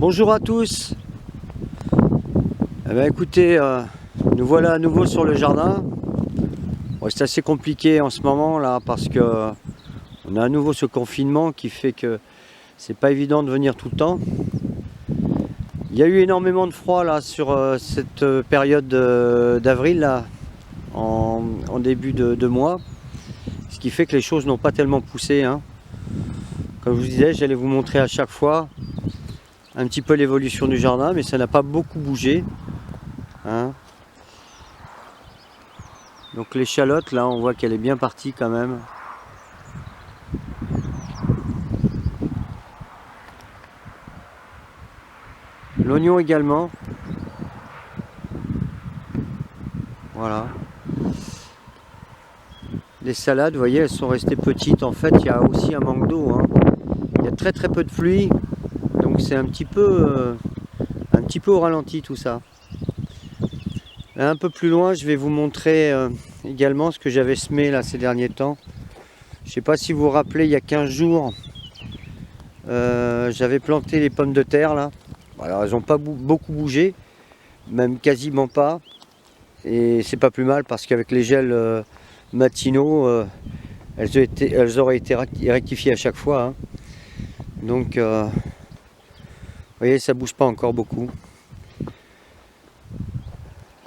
Bonjour à tous. Eh bien, écoutez, nous voilà à nouveau sur le jardin. Bon, c'est assez compliqué en ce moment là parce que on a à nouveau ce confinement qui fait que c'est pas évident de venir tout le temps. Il y a eu énormément de froid là sur cette période d'avril là, en début de mois, ce qui fait que les choses n'ont pas tellement poussé, hein. Comme je vous disais, j'allais vous montrer à chaque fois un petit peu l'évolution du jardin, mais ça n'a pas beaucoup bougé, hein. Donc l'échalote là, on voit qu'elle est bien partie quand même. L'oignon également. Voilà. Les salades, vous voyez, elles sont restées petites. En fait, il y a aussi un manque d'eau, hein. Il y a très peu de pluie, donc c'est un petit peu au ralenti tout ça. Là, un peu plus loin, je vais vous montrer également ce que j'avais semé là ces derniers temps. Je ne sais pas si vous vous rappelez, il y a 15 jours, j'avais planté les pommes de terre là. Alors, elles n'ont pas beaucoup bougé, même quasiment pas. Et c'est pas plus mal parce qu'avec les gels matinaux, elles auraient été rectifiées à chaque fois, hein. Donc, vous voyez, ça bouge pas encore beaucoup.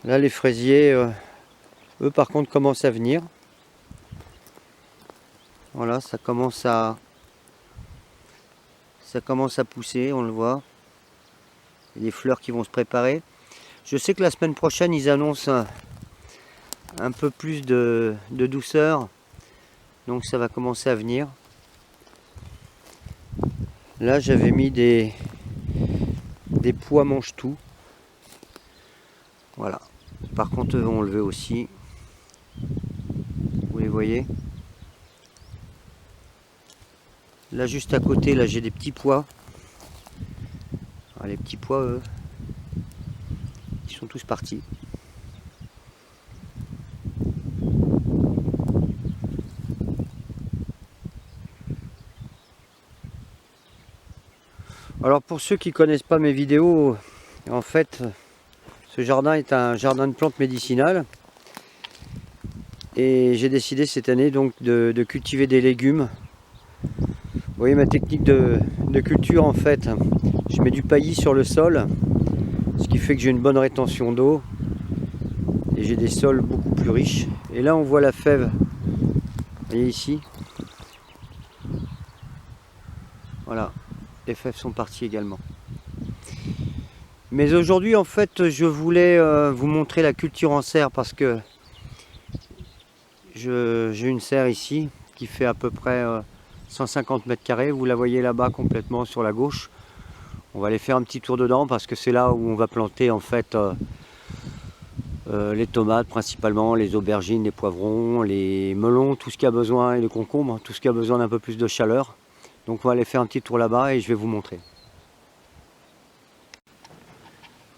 Là, les fraisiers, eux, par contre, commencent à venir. Voilà, ça commence à pousser, on le voit. Il y a des fleurs qui vont se préparer. Je sais que la semaine prochaine, ils annoncent un peu plus de douceur. Donc ça va commencer à venir. Là, j'avais mis des pois mange-tout. Voilà. Par contre, eux vont lever aussi. Vous les voyez. Là, juste à côté, là, j'ai des petits pois. Alors, les petits pois, eux, ils sont tous partis. Alors, pour ceux qui ne connaissent pas mes vidéos, en fait, ce jardin est un jardin de plantes médicinales. Et j'ai décidé cette année donc de cultiver des légumes. Vous voyez ma technique de culture, en fait, je mets du paillis sur le sol, ce qui fait que j'ai une bonne rétention d'eau et j'ai des sols beaucoup plus riches. Et là on voit la fève, vous voyez ici, voilà, les fèves sont parties également. Mais aujourd'hui, en fait, je voulais vous montrer la culture en serre parce que j'ai une serre ici qui fait à peu près 150 mètres carrés. Vous la voyez là-bas complètement sur la gauche. On va aller faire un petit tour dedans parce que c'est là où on va planter en fait les tomates principalement, les aubergines, les poivrons, les melons, tout ce qui a besoin, et les concombres, tout ce qui a besoin d'un peu plus de chaleur. Donc on va aller faire un petit tour là-bas et je vais vous montrer.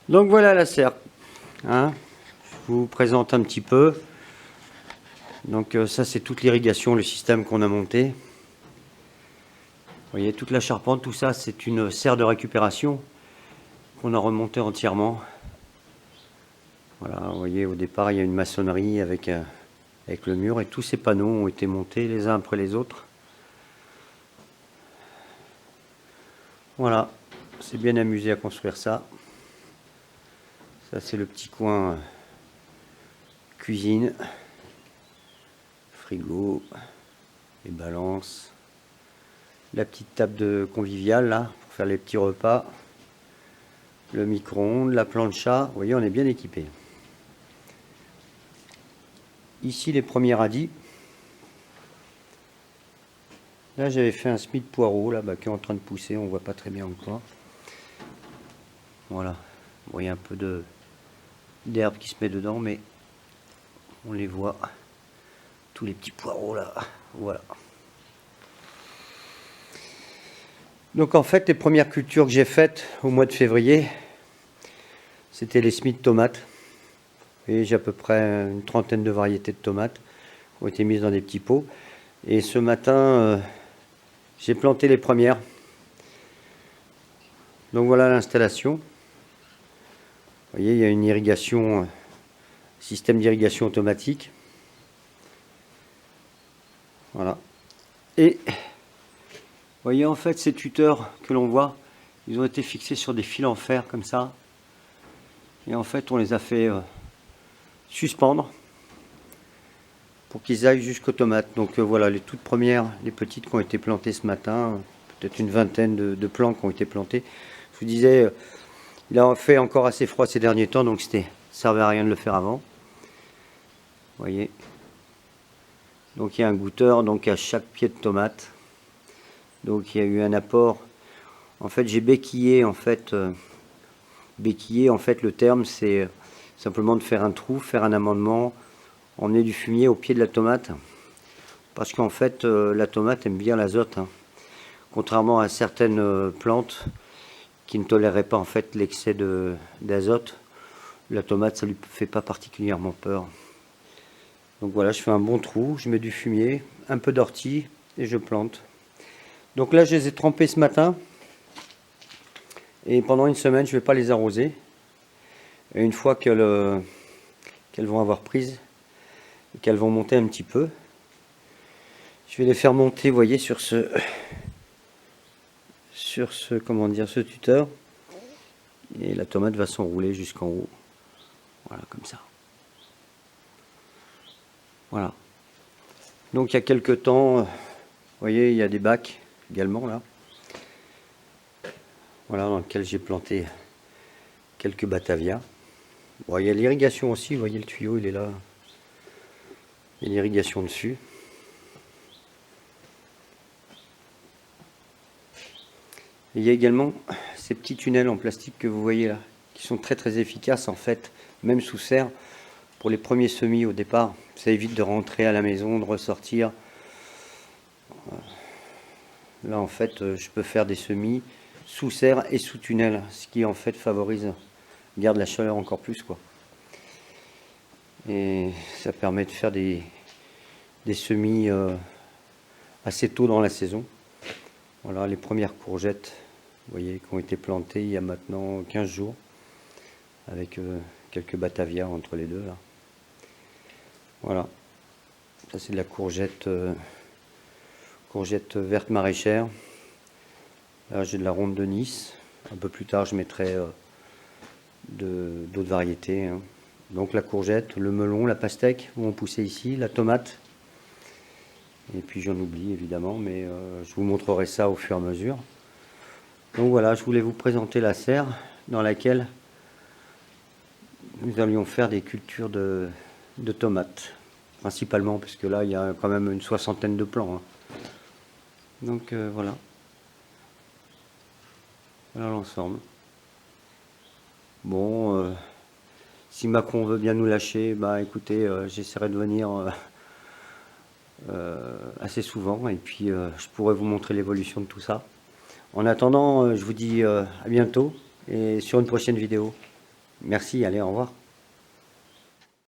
Donc voilà la serre, hein. Je vous présente un petit peu. Donc ça c'est toute l'irrigation, le système qu'on a monté. Vous voyez toute la charpente, tout ça c'est une serre de récupération qu'on a remontée entièrement. Voilà, vous voyez au départ il y a une maçonnerie avec le mur et tous ces panneaux ont été montés les uns après les autres. Voilà, c'est bien amusé à construire ça. Ça c'est le petit coin cuisine, frigo, les balances, la petite table de conviviale là pour faire les petits repas, le micro-ondes, la plancha. Vous voyez, on est bien équipé. Ici les premiers radis. Là j'avais fait un semis de poireaux là, qui est en train de pousser, on voit pas très bien encore. Voilà, vous voyez un peu d'herbe qui se met dedans, mais on les voit, tous les petits poireaux là, voilà. Donc en fait les premières cultures que j'ai faites au mois de février, c'était les semis de tomates. Et j'ai à peu près une trentaine de variétés de tomates qui ont été mises dans des petits pots. Et ce matin, j'ai planté les premières. Donc voilà l'installation. Vous voyez, il y a une irrigation, système d'irrigation automatique. Voilà. Et vous voyez, en fait, ces tuteurs que l'on voit, ils ont été fixés sur des fils en fer comme ça. Et en fait, on les a fait suspendre pour qu'ils aillent jusqu'aux tomates. Donc voilà, les toutes premières, les petites qui ont été plantées ce matin, peut-être une vingtaine de plants qui ont été plantés. Je vous disais, il a fait encore assez froid ces derniers temps, donc ça servait à rien de le faire avant. Vous voyez. Donc il y a un goûteur donc à chaque pied de tomate. Donc il y a eu un apport. En fait, j'ai béquillé en fait. Béquiller, en fait, le terme, c'est simplement de faire un trou, faire un amendement, emmener du fumier au pied de la tomate. Parce qu'en fait, la tomate aime bien l'azote. Hein. Contrairement à certaines plantes qui ne toléraient pas en fait l'excès d'azote, la tomate, ça ne lui fait pas particulièrement peur. Donc voilà, je fais un bon trou, je mets du fumier, un peu d'ortie et je plante. Donc là, je les ai trempés ce matin. Et pendant une semaine, je ne vais pas les arroser. Et une fois qu'elles vont avoir prise, et qu'elles vont monter un petit peu, je vais les faire monter, vous voyez, sur ce comment dire, ce tuteur. Et la tomate va s'enrouler jusqu'en haut. Voilà, comme ça. Voilà. Donc il y a quelques temps, vous voyez, il y a des bacs également là. Voilà, dans lequel j'ai planté quelques batavias. Bon, il y a l'irrigation aussi, vous voyez le tuyau, il est là. Il y a l'irrigation dessus. Et il y a également ces petits tunnels en plastique que vous voyez là, qui sont très très efficaces en fait, même sous serre, pour les premiers semis au départ. Ça évite de rentrer à la maison, de ressortir. Là en fait, je peux faire des semis sous serre et sous tunnel, ce qui en fait favorise, garde la chaleur encore plus quoi. Et ça permet de faire des semis assez tôt dans la saison. Voilà les premières courgettes, vous voyez, qui ont été plantées il y a maintenant 15 jours, avec quelques batavias entre les deux là. Voilà, ça c'est de la courgette, courgette verte maraîchère. Là j'ai de la ronde de Nice. Un peu plus tard je mettrai d'autres variétés. Hein. Donc la courgette, le melon, la pastèque vont pousser ici, la tomate. Et puis j'en oublie évidemment, mais je vous montrerai ça au fur et à mesure. Donc voilà, je voulais vous présenter la serre dans laquelle nous allions faire des cultures de tomates. Principalement, parce que là il y a quand même une soixantaine de plants. Hein. Donc voilà. Voilà l'ensemble. Bon, si Macron veut bien nous lâcher, bah écoutez, j'essaierai de venir assez souvent et puis je pourrai vous montrer l'évolution de tout ça. En attendant, je vous dis à bientôt et sur une prochaine vidéo. Merci, allez, au revoir.